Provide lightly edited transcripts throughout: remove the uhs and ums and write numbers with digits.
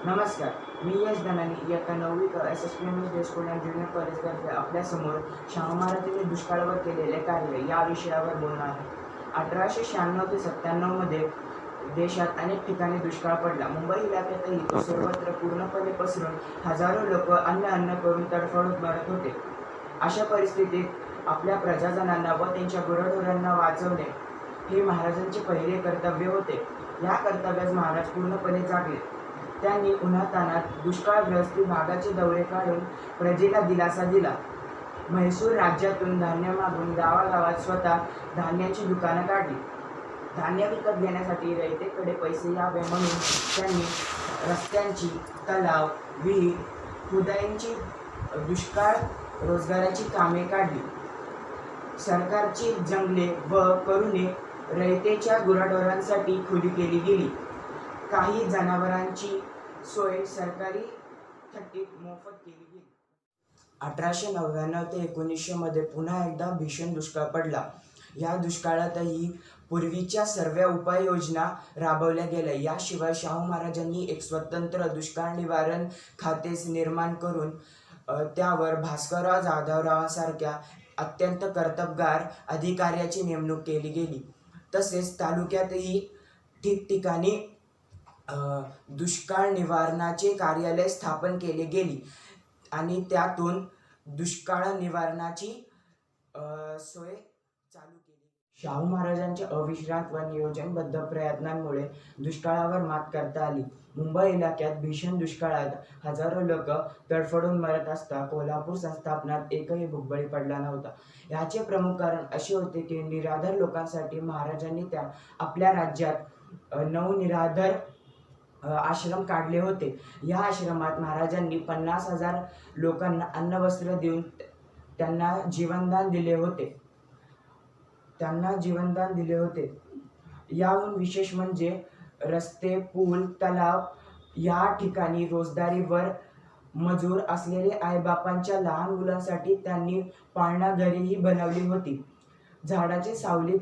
नमस्कार, मी यश धनानी इयत्ता 9वी SSPMS day school and junior कॉलेजतर्फे आपल्यासमोर शाहू महाराजांनी दुष्काळावर केलेले कार्य या विषयावर बोलणार आहे. 1896 ते 97 मध्ये देशात अनेक ठिकाणी दुष्काळ पडला. मुंबई इलाक्यातही तो सर्वत्र पूर्णपणे पसरून हजारो लोक अन्न करून तडफडत मरत होते. अशा परिस्थितीत आपल्या प्रजाजनांना व त्यांच्या गुरढोरांना वाचवणे हे महाराजांचे पहिले कर्तव्य होते. या कर्तव्यास महाराज पूर्णपणे जागले. त्यांनी उन्हातान्हात दुष्काळग्रस्त भागाचे दौरे काढून प्रजेला दिलासा दिला. म्हैसूर राज्यातून धान्य मागून गावागावात स्वतः धान्याची दुकानं काढली. धान्य विकत घेण्यासाठी रयतेकडे पैसे यावे म्हणून त्यांनी रस्त्यांची, तलाव, विहीर, खुदाईंची, दुष्काळ रोजगाराची कामे काढली. सरकारची जंगले व करुणे रयतेच्या गुराढोरांसाठी खुली केली गेली. काही जनावरांची सोय सरकारी थट्टीत मोफत केली गेली. 1899 ते 1900 मध्ये पुन्हा एकदा भीषण दुष्काळ पडला. या दुष्काळातही पूर्वीच्या सर्व उपाययोजना राबवल्या गेल्या. याशिवाय शाहू महाराजांनी एक स्वतंत्र दुष्काळ निवारण खातेच निर्माण करून त्यावर भास्करराव जाधवरावांसारख्या अत्यंत कर्तबगार अधिकाऱ्याची नेमणूक केली गेली. तसेच तालुक्यातही ठिकठिकाणी दुष्काळ निवारणाचे कार्यालय स्थापन केले गेली आणि त्यातून दुष्काळ निवारणाची सोय चालू केली. शाहू महाराजांच्या अविश्रांत व नियोजनबद्ध प्रयत्नांमुळे दुष्काळावर मात करता आली. मुंबई इलाक्यात भीषण दुष्काळात हजारो लोक तडफडून मरत असता कोल्हापूर संस्थापनात एकही भुगबळी पडला नव्हता. याचे प्रमुख कारण असे होते की निराधार लोकांसाठी महाराजांनी आपल्या राज्यात 9 निराधार आश्रम काढले होते. या आश्रमात महाराजांनी 50,000 लोकांना अन्न वस्त्र देऊन त्यांना जीवनदान दिले होते. याहून विशेष म्हणजे रस्ते, पूल, तलाव या ठिकाणी रोजंदारीवर मजूर असलेले आईबापांच्या लहान मुलांसाठी त्यांनी पाळणाघरेही बनवली होती. झाडाच्या सावलीत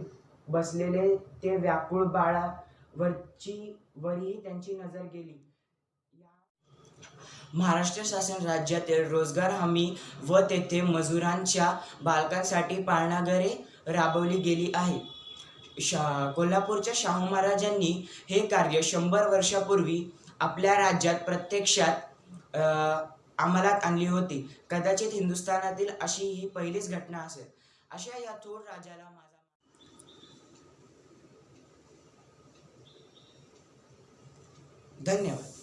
बसलेले ते व्याकुळ बाळावरही त्यांची नजर गेली. महाराष्ट्र शासन राज्यातील रोजगार हमी व तेथे मजुरांच्या बालकांसाठी पाळणाघरे राबवली गेली आहे. कोल्हापूरच्या शाहू महाराजांनी हे कार्य 100 वर्षापूर्वी आपल्या राज्यात प्रत्यक्षात अंमलात आणली होती. कदाचित हिंदुस्थानातील अशी ही पहिलीच घटना असेल. अशा या थोर राजाला माझा धन्यवाद.